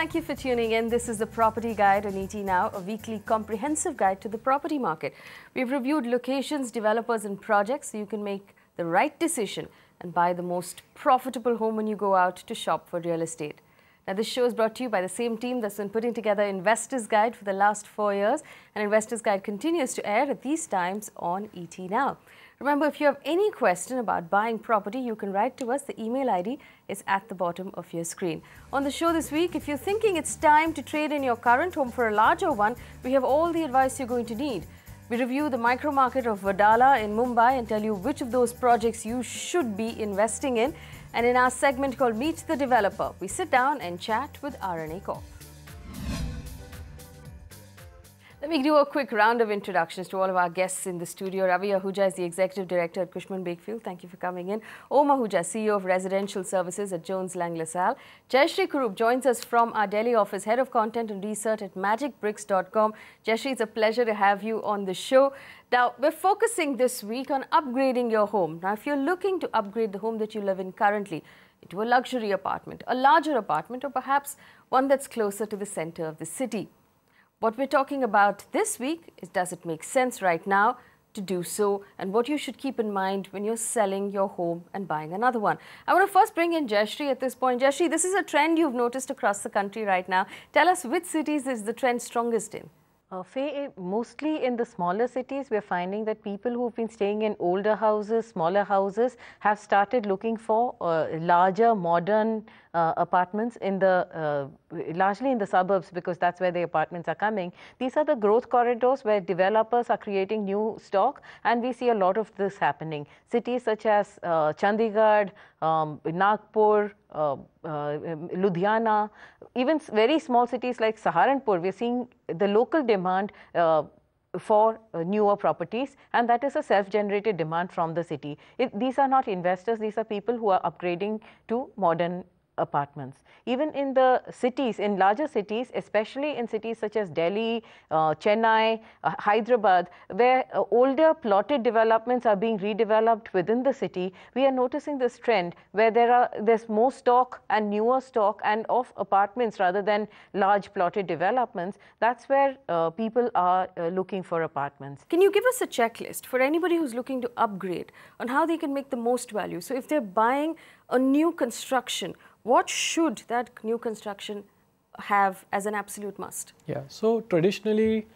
thank you for tuning in. This is the Property Guide on ET Now, a weekly comprehensive guide to the property market. We've reviewed locations, developers and projects so you can make the right decision and buy the most profitable home when you go out to shop for real estate. Now, this show is brought to you by the same team that's been putting together Investor's Guide for the last 4 years. And Investor's Guide continues to air at these times on ET Now. Remember, if you have any question about buying property, you can write to us. The email ID is at the bottom of your screen. On the show this week, if you're thinking it's time to trade in your current home for a larger one, we have all the advice you're going to need. We review the micro market of Wadala in Mumbai and tell you which of those projects you should be investing in. And in our segment called Meet the Developer, we sit down and chat with RNA Corp. Let me do a quick round of introductions to all of our guests in the studio. Ravi Ahuja is the Executive Director at Cushman & Wakefield. Thank you for coming in. Om Ahuja, CEO of Residential Services at Jones Lang LaSalle. Jayashree Kurup joins us from our Delhi office, Head of Content and Research at magicbricks.com. Jayashree, it's a pleasure to have you on the show. Now, we're focusing this week on upgrading your home. Now, if you're looking to upgrade the home that you live in currently into a luxury apartment, a larger apartment, or perhaps one that's closer to the center of the city, what we're talking about this week is, does it make sense right now to do so, and what you should keep in mind when you're selling your home and buying another one. I want to first bring in Jayashree at this point. Jayashree, this is a trend you've noticed across the country right now. Tell us which cities is the trend strongest in? Faye, mostly in the smaller cities, we're finding that people who've been staying in older houses, smaller houses, have started looking for larger, modern apartments in the largely in the suburbs, because that's where the apartments are coming. These are the growth corridors where developers are creating new stock, and we see a lot of this happening. Cities such as Chandigarh, Nagpur, Ludhiana, even very small cities like Saharanpur, we're seeing the local demand for newer properties, and that is a self-generated demand from the city. These are not investors, these are people who are upgrading to modern apartments. Even in the cities, in larger cities, especially in cities such as Delhi, Chennai, Hyderabad, where older plotted developments are being redeveloped within the city, we are noticing this trend where there's more stock and newer stock and of apartments rather than large plotted developments. That's where people are looking for apartments. Can you give us a checklist for anybody who's looking to upgrade on how they can make the most value? So if they're buying a new construction, what should that new construction have as an absolute must? Yeah, so traditionally,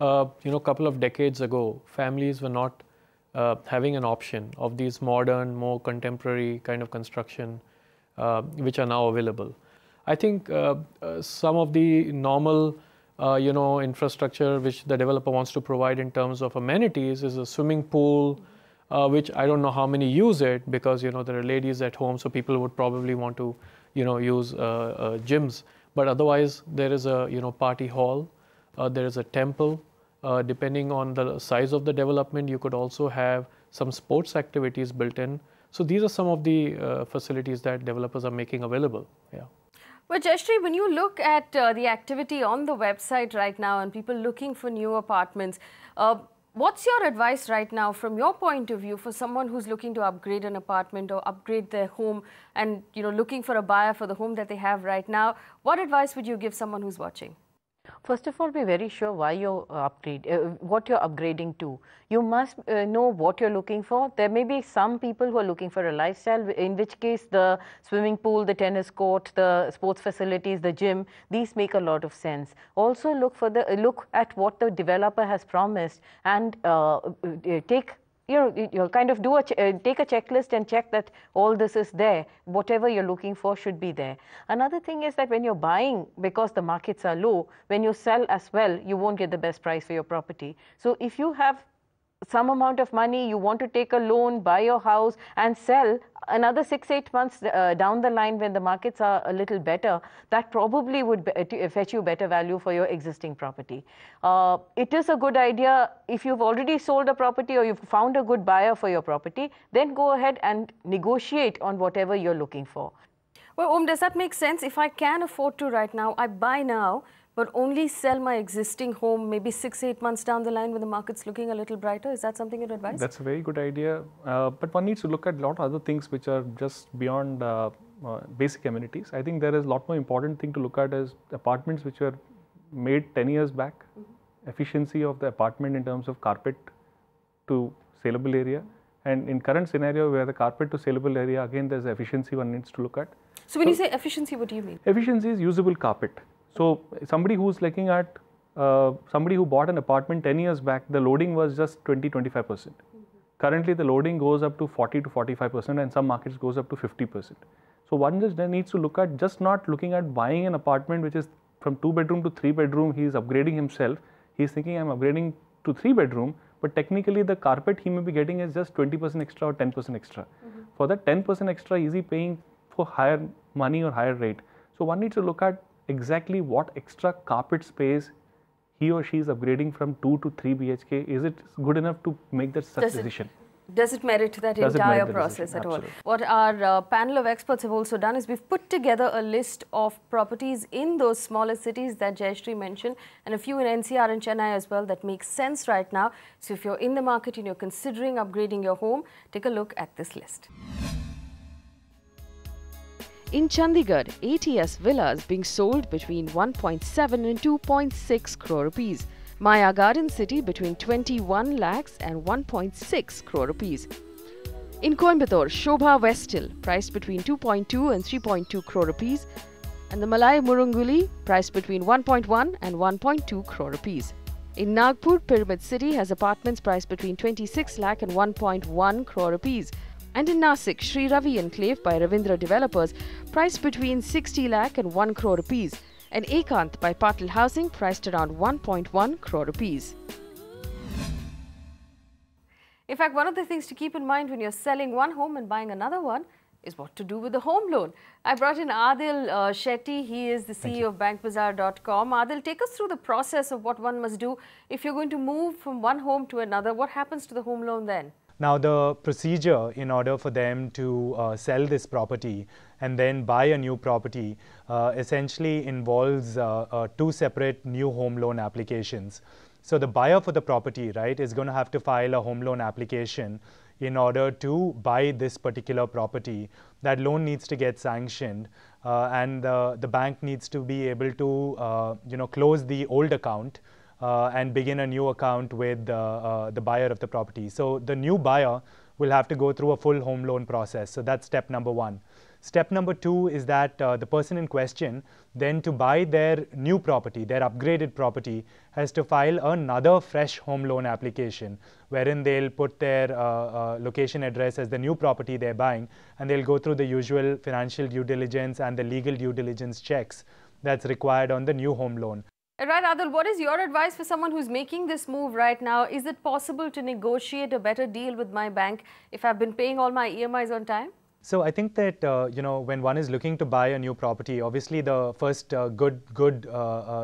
a couple of decades ago, families were not having an option of these modern, more contemporary kind of construction, which are now available. I think some of the normal, infrastructure which the developer wants to provide in terms of amenities is a swimming pool, which I don't know how many use it, because there are ladies at home, so people would probably want to use gyms. But otherwise, there is a party hall, there is a temple. Depending on the size of the development, you could also have some sports activities built in. So these are some of the facilities that developers are making available. Yeah. Well, Jayashree, when you look at the activity on the website right now and people looking for new apartments, what's your advice right now from your point of view for someone who's looking to upgrade an apartment or upgrade their home and looking for a buyer for the home that they have right now? What advice would you give someone who's watching? First of all, be very sure why you're what you're upgrading to. You must know what you're looking for. There may be some people who are looking for a lifestyle, in which case the swimming pool, the tennis court, the sports facilities, the gym, these make a lot of sense. Also look at what the developer has promised and take take a checklist and check that all this is there. Whatever you're looking for should be there. Another thing is that when you're buying, because the markets are low, when you sell as well, you won't get the best price for your property. So if you have some amount of money, you want to take a loan, buy your house and sell another 6-8 months down the line when the markets are a little better, that probably would fetch you better value for your existing property. It is a good idea if you've already sold a property or you've found a good buyer for your property, then go ahead and negotiate on whatever you're looking for. Well, does that make sense? If I can afford to right now, I buy now, but only sell my existing home maybe 6-8 months down the line when the market's looking a little brighter? Is that something you'd advise? That's a very good idea. But one needs to look at a lot of other things which are just beyond basic amenities. I think there is a lot more important thing to look at is apartments which were made 10 years back, efficiency of the apartment in terms of carpet to saleable area. And in current scenario where the carpet to saleable area, again there's efficiency one needs to look at. So when you say efficiency, what do you mean? Efficiency is usable carpet. So somebody who's looking at, somebody who bought an apartment 10 years back, the loading was just 20-25%. Currently the loading goes up to 40 to 45% and some markets goes up to 50%. So one just needs to look at, just not looking at buying an apartment which is from 2-bedroom to 3-bedroom, he is upgrading himself. He is thinking I'm upgrading to 3-bedroom, but technically the carpet he may be getting is just 20% extra or 10% extra. For that 10% extra, is he paying for higher money or higher rate? So one needs to look at exactly what extra carpet space he or she is upgrading from 2 to 3 BHK. Is it good enough to make that such decision? Does it merit that entire process at all? What our panel of experts have also done is we've put together a list of properties in those smaller cities that Jayashree mentioned and a few in NCR and Chennai as well that makes sense right now. So if you're in the market and you're considering upgrading your home, take a look at this list. In Chandigarh, ATS villas being sold between 1.7 and 2.6 crore rupees. Maya Garden City between 21 lakhs and 1.6 crore rupees. In Coimbatore, Shobha Westill priced between 2.2 and 3.2 crore rupees. And the Malai Murunguli priced between 1.1 and 1.2 crore rupees. In Nagpur, Pyramid City has apartments priced between 26 lakh and 1.1 crore rupees. And in Nasik, Sri Ravi Enclave by Ravindra Developers priced between 60 lakh and 1 crore rupees. And Ekant by Patil Housing priced around 1.1 crore rupees. In fact, one of the things to keep in mind when you're selling one home and buying another one is what to do with the home loan. I brought in Adil Shetty. He is the CEO of bankbazaar.com. Adil, take us through the process of what one must do if you're going to move from one home to another. What happens to the home loan then? Now, the procedure in order for them to sell this property and then buy a new property essentially involves two separate new home loan applications. So the buyer for the property, right, is going to have to file a home loan application in order to buy this particular property. That loan needs to get sanctioned and the bank needs to be able to close the old account and begin a new account with the buyer of the property. So the new buyer will have to go through a full home loan process. So that's step number one. Step number two is that the person in question, then to buy their new property, their upgraded property, has to file another fresh home loan application, wherein they'll put their location address as the new property they're buying, and they'll go through the usual financial due diligence and the legal due diligence checks that's required on the new home loan. Right, Adil, what is your advice for someone who's making this move right now? Is it possible to negotiate a better deal with my bank if I've been paying all my EMIs on time? So I think that when one is looking to buy a new property, obviously the first good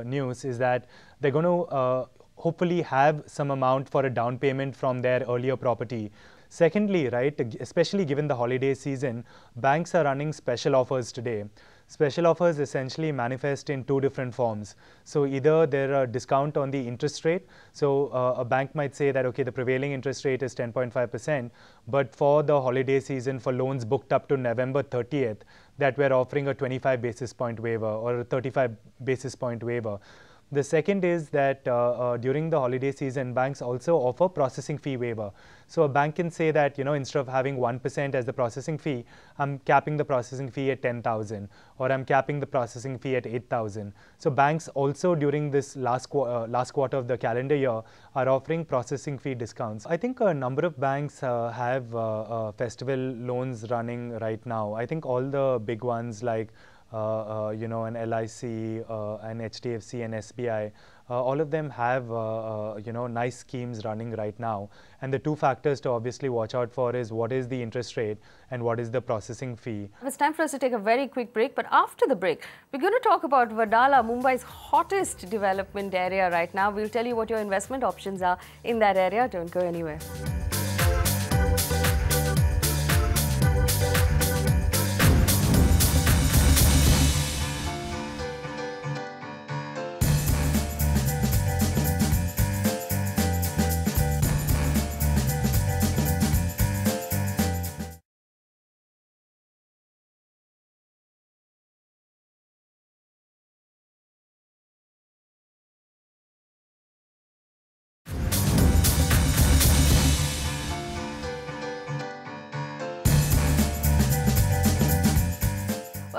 news is that they're going to hopefully have some amount for a down payment from their earlier property. Secondly, right, especially given the holiday season, banks are running special offers today. Special offers essentially manifest in two different forms. So either there are a discount on the interest rate. So a bank might say that, okay, the prevailing interest rate is 10.5%, but for the holiday season, for loans booked up to November 30th, that we're offering a 25 basis point waiver or a 35 basis point waiver. The second is that during the holiday season, banks also offer processing fee waiver. So a bank can say that, instead of having 1% as the processing fee, I'm capping the processing fee at 10,000 or I'm capping the processing fee at 8,000. So banks also during this last quarter of the calendar year are offering processing fee discounts. I think a number of banks have festival loans running right now. I think all the big ones like an LIC, an HDFC, and SBI, all of them have nice schemes running right now. And the two factors to obviously watch out for is what is the interest rate and what is the processing fee. It's time for us to take a very quick break, but after the break, we're going to talk about Wadala, Mumbai's hottest development area right now. We'll tell you what your investment options are in that area. Don't go anywhere.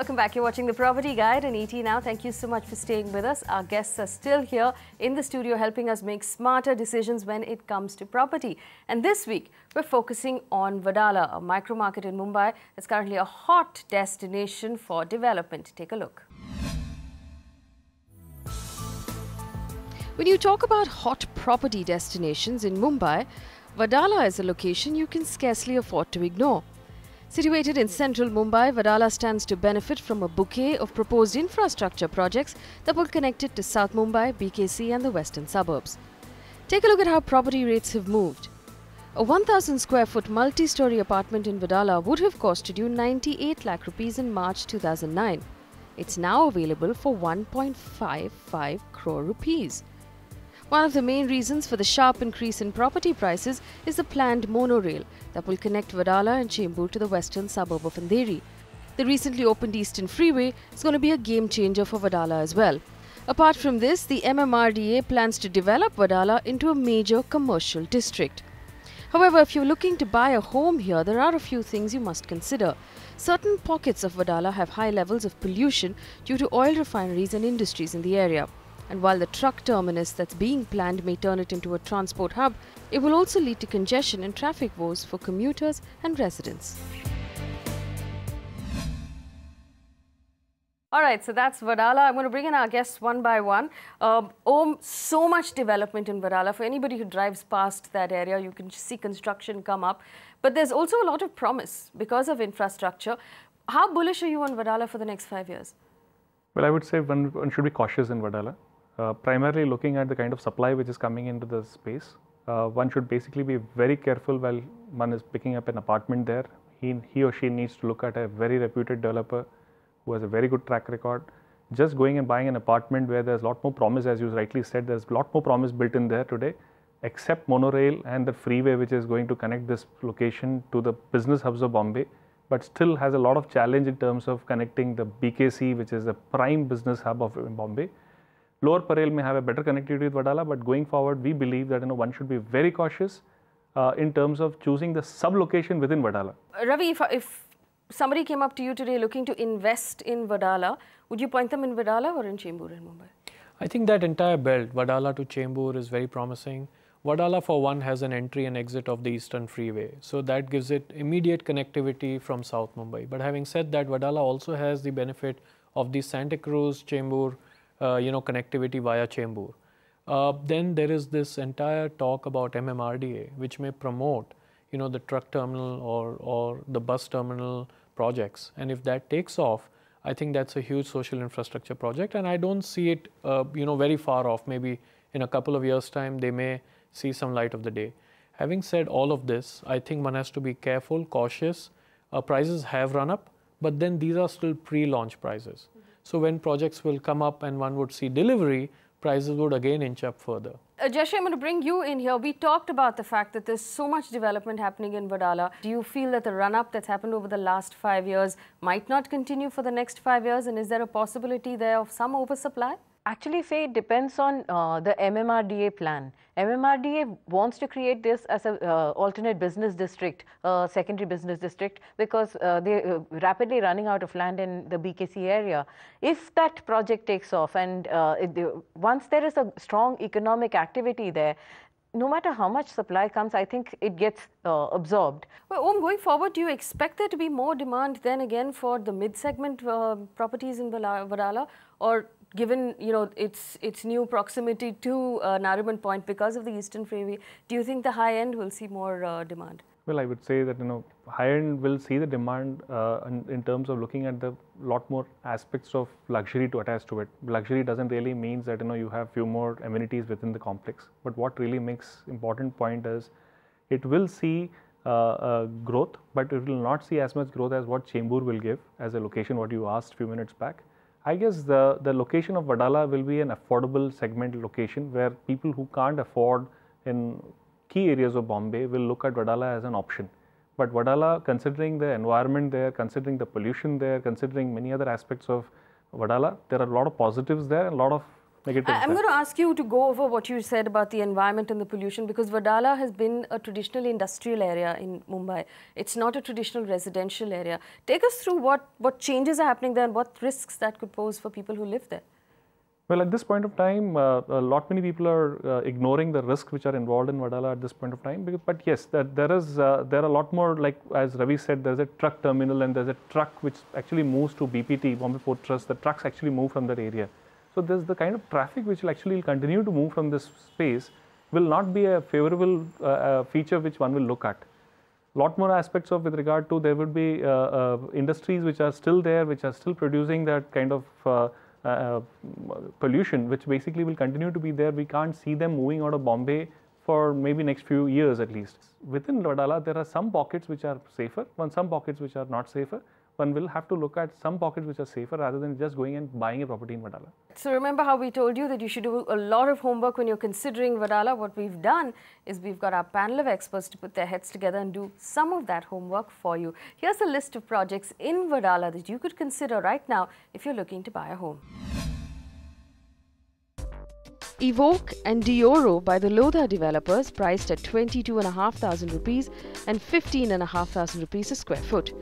Welcome back. You're watching The Property Guide and ET Now. Thank you so much for staying with us. Our guests are still here in the studio helping us make smarter decisions when it comes to property. And this week, we're focusing on Wadala, a micro market in Mumbai that's currently a hot destination for development. Take a look. When you talk about hot property destinations in Mumbai, Wadala is a location you can scarcely afford to ignore. Situated in central Mumbai, Wadala stands to benefit from a bouquet of proposed infrastructure projects that will connect it to South Mumbai, BKC and the western suburbs. Take a look at how property rates have moved. A 1,000 square foot multi-story apartment in Wadala would have costed you 98 lakh rupees in March 2009. It's now available for 1.55 crore rupees. One of the main reasons for the sharp increase in property prices is the planned monorail that will connect Wadala and Chembur to the western suburb of Andheri. The recently opened Eastern Freeway is going to be a game changer for Wadala as well. Apart from this, the MMRDA plans to develop Wadala into a major commercial district. However, if you're looking to buy a home here, there are a few things you must consider. Certain pockets of Wadala have high levels of pollution due to oil refineries and industries in the area. And while the truck terminus that's being planned may turn it into a transport hub, it will also lead to congestion and traffic woes for commuters and residents. All right, so that's Wadala. I'm going to bring in our guests one by one. So much development in Wadala. For anybody who drives past that area, you can see construction come up. But there's also a lot of promise because of infrastructure. How bullish are you on Wadala for the next 5 years? Well, I would say one should be cautious in Wadala. Primarily looking at the kind of supply which is coming into the space. One should basically be very careful while one is picking up an apartment there. He or she needs to look at a very reputed developer who has a very good track record. Just going and buying an apartment where there's a lot more promise, as you rightly said, there's a lot more promise built in there today, except monorail and the freeway which is going to connect this location to the business hubs of Bombay, but still has a lot of challenge in terms of connecting the BKC, which is the prime business hub of Bombay. Lower Parel may have a better connectivity with Wadala, but going forward, we believe that one should be very cautious in terms of choosing the sub-location within Wadala. Ravi, if somebody came up to you today looking to invest in Wadala, would you point them in Wadala or in Chembur in Mumbai? I think that entire belt, Wadala to Chembur, is very promising. Wadala, for one, has an entry and exit of the Eastern Freeway, so that gives it immediate connectivity from South Mumbai. But having said that, Wadala also has the benefit of the Santa Cruz, Chembur, connectivity via Chembur. Then there is this entire talk about MMRDA, which may promote, the truck terminal or the bus terminal projects. And if that takes off, I think that's a huge social infrastructure project. And I don't see it, very far off. Maybe in a couple of years' time, they may see some light of the day. Having said all of this, I think one has to be careful, cautious. Prices have run up, but then these are still pre-launch prices. So when projects will come up and one would see delivery, prices would again inch up further. Jashi, I'm going to bring you in here. We talked about the fact that there's so much development happening in Wadala. Do you feel that the run-up that's happened over the last 5 years might not continue for the next 5 years? And is there a possibility there of some oversupply? Actually, Faye, it depends on the MMRDA plan. MMRDA wants to create this as an alternate business district, secondary business district, because they're rapidly running out of land in the BKC area. If that project takes off and once there is a strong economic activity there, no matter how much supply comes, I think it gets absorbed. Well, going forward, do you expect there to be more demand then again for the mid-segment properties in Wadala? Or given its new proximity to Nariman Point because of the Eastern Freeway, do you think the high end will see more demand? Well, I would say that high end will see the demand in terms of looking at the lot more aspects of luxury to attach to it. Luxury doesn't really means that you have few more amenities within the complex. But what really makes important point is it will see growth, but it will not see as much growth as what Chembur will give as a location. What you asked few minutes back. I guess the location of Wadala will be an affordable segment location where people who can't afford in key areas of Bombay will look at Wadala as an option. But Wadala, considering the environment there, considering the pollution there, considering many other aspects of Wadala, there are a lot of positives there and a lot of negative I'm impact. going to ask you to go over what you said about the environment and the pollution, because Wadala has been a traditional industrial area in Mumbai. It's not a traditional residential area. Take us through what changes are happening there and what risks that could pose for people who live there. Well, at this point of time, a lot many people are ignoring the risks which are involved in Wadala at this point of time. But yes, there are a lot more, like as Ravi said, there's a truck terminal and there's a truck which actually moves to BPT, Bombay Port Trust. The trucks actually move from that area. So there's the kind of traffic which will actually continue to move from this space will not be a favorable feature which one will look at. Lot more aspects of with regard to there would be industries which are still there, which are still producing that kind of pollution, which basically will continue to be there. We can't see them moving out of Bombay for maybe next few years at least. Within Wadala, there are some pockets which are safer, some pockets which are not safer. One will have to look at some pockets which are safer rather than just going and buying a property in Wadala. So remember how we told you that you should do a lot of homework when you're considering Wadala. What we've done is we've got our panel of experts to put their heads together and do some of that homework for you. Here's a list of projects in Wadala that you could consider right now if you're looking to buy a home. Evoke and Dioro by the Lodha developers, priced at 22,500 rupees and 15,500 rupees a square foot.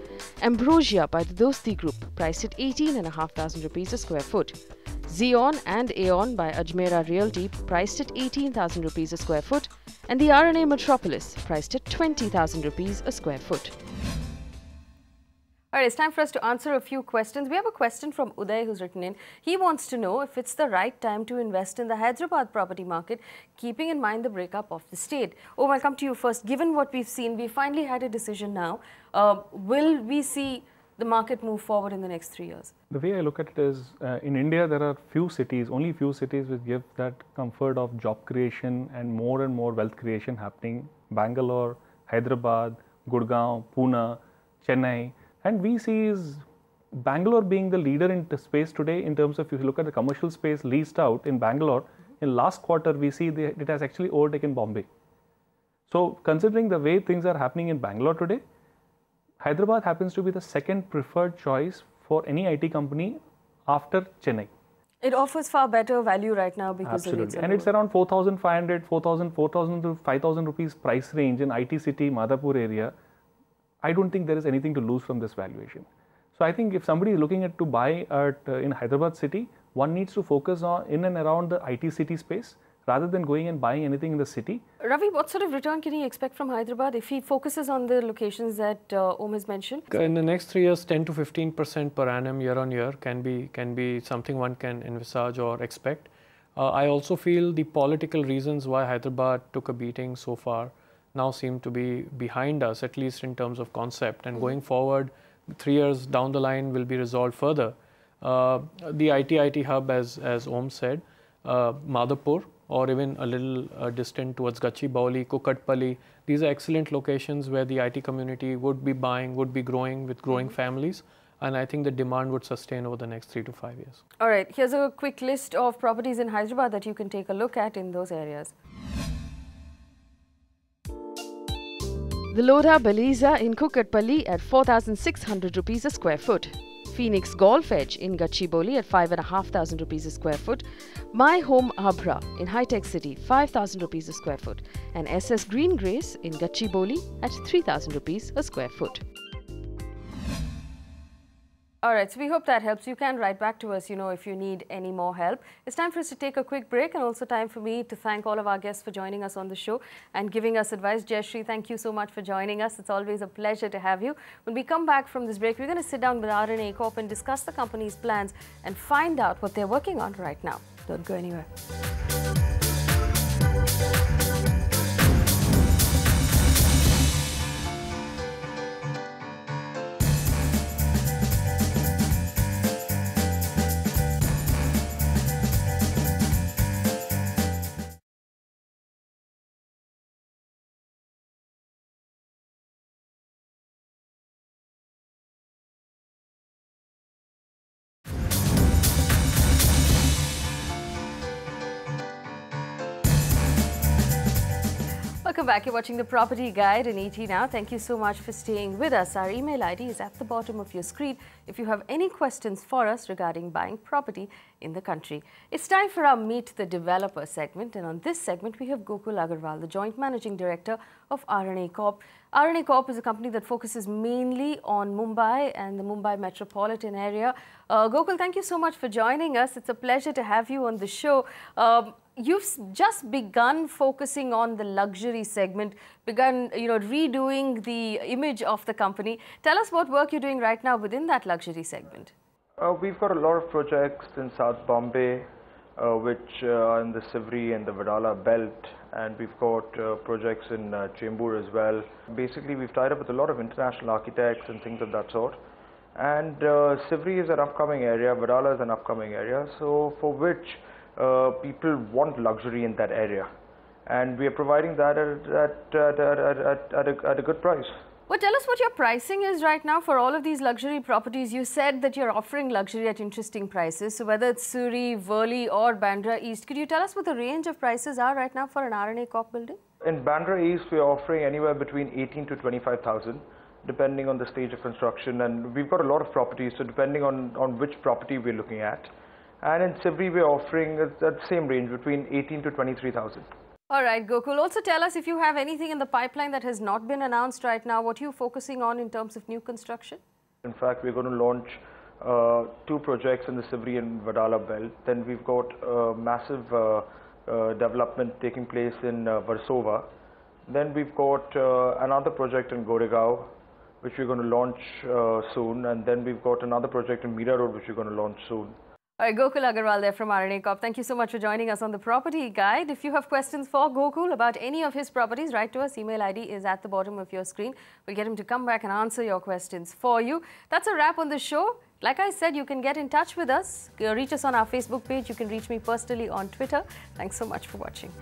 Ambrosia by the Dosti Group, priced at 18,500 rupees a square foot. Xeon and Aeon by Ajmera Realty, priced at 18,000 rupees a square foot. And the RNA Metropolis, priced at 20,000 rupees a square foot. All right, it's time for us to answer a few questions. We have a question from Uday who's written in. He wants to know if it's the right time to invest in the Hyderabad property market, keeping in mind the breakup of the state. I'll come to you first. Given what we've seen, we finally had a decision now. Will we see the market move forward in the next 3 years? The way I look at it is, in India, there are only few cities which give that comfort of job creation and more wealth creation happening. Bangalore, Hyderabad, Gurgaon, Pune, Chennai. And we see is Bangalore being the leader in the space today in terms of, if you look at the commercial space leased out in Bangalore, in last quarter we see it has actually overtaken Bombay. So considering the way things are happening in Bangalore today, Hyderabad happens to be the second preferred choice for any IT company after Chennai. It offers far better value right now because the rates are and it's around 4,500, 4,000 to 5,000 rupees price range in IT city, Madhapur area. I don't think there is anything to lose from this valuation. So I think if somebody is looking at to buy in Hyderabad city, one needs to focus on in and around the IT city space rather than going and buying anything in the city. Ravi, what sort of return can he expect from Hyderabad if he focuses on the locations that Om has mentioned? In the next 3 years, 10 to 15% per annum year on year can be something one can envisage or expect. I also feel the political reasons why Hyderabad took a beating so far now seem to be behind us, at least in terms of concept, and going forward 3 years down the line will be resolved further. The IT hub, as Om said, Madhapur, or even a little distant towards Gachibowli, Kukatpalli, these are excellent locations where the IT community would be buying, would be growing with growing families, and I think the demand would sustain over the next 3 to 5 years. All right, here's a quick list of properties in Hyderabad that you can take a look at in those areas. The Lodha Baliza in Kukatpalli at 4,600 rupees a square foot. Phoenix Golf Edge in Gachibowli at 5,500 rupees a square foot. My Home Abra in High Tech City, 5,000 rupees a square foot. And SS Green Grace in Gachibowli at 3,000 rupees a square foot. All right, so we hope that helps. You can write back to us, if you need any more help. It's time for us to take a quick break, and also time for me to thank all of our guests for joining us on the show and giving us advice. Jayashree, thank you so much for joining us. It's always a pleasure to have you. When we come back from this break, we're going to sit down with RNA Corp and discuss the company's plans and find out what they're working on right now. Don't go anywhere. welcome back. You're watching The Property Guide in ET Now. Thank you so much for staying with us. Our email ID is at the bottom of your screen if you have any questions for us regarding buying property in the country. It's time for our Meet the Developer segment, and on this segment we have Gokul Agarwal, the Joint Managing Director of RNA Corp. RNA Corp is a company that focuses mainly on Mumbai and the Mumbai metropolitan area. Gokul, thank you so much for joining us. It's a pleasure to have you on the show. You've just begun focusing on the luxury segment, begun redoing the image of the company. Tell us what work you're doing right now within that luxury segment. We've got a lot of projects in South Bombay, which are in the Sewri and the Wadala belt, and we've got projects in Chembur as well. Basically, we've tied up with a lot of international architects and things of that sort. And Sewri is an upcoming area, Wadala is an upcoming area, so for which people want luxury in that area, and we are providing that at a good price. Well, tell us what your pricing is right now for all of these luxury properties. You said that you're offering luxury at interesting prices. So whether it's Sewri, Worli or Bandra East, could you tell us what the range of prices are right now for an RNA Corp building? In Bandra East, we're offering anywhere between 18 to 25,000, depending on the stage of construction. And we've got a lot of properties, so depending on which property we're looking at. And in Sewri, we're offering that same range between 18 to 23,000. All right, Gokul. Also tell us if you have anything in the pipeline that has not been announced right now. What are you focusing on in terms of new construction? In fact, we're going to launch 2 projects in the Sewri and Wadala belt. Then we've got massive development taking place in Versova. Then we've got another project in Goregaon, which we're going to launch soon. And then we've got another project in Mira Road, which we're going to launch soon. All right, Gokul Agarwal there from RNA Corp. Thank you so much for joining us on the Property Guide. If you have questions for Gokul about any of his properties, write to us. Email ID is at the bottom of your screen. We'll get him to come back and answer your questions for you. That's a wrap on the show. Like I said, you can get in touch with us. Reach us on our Facebook page. You can reach me personally on Twitter. Thanks so much for watching.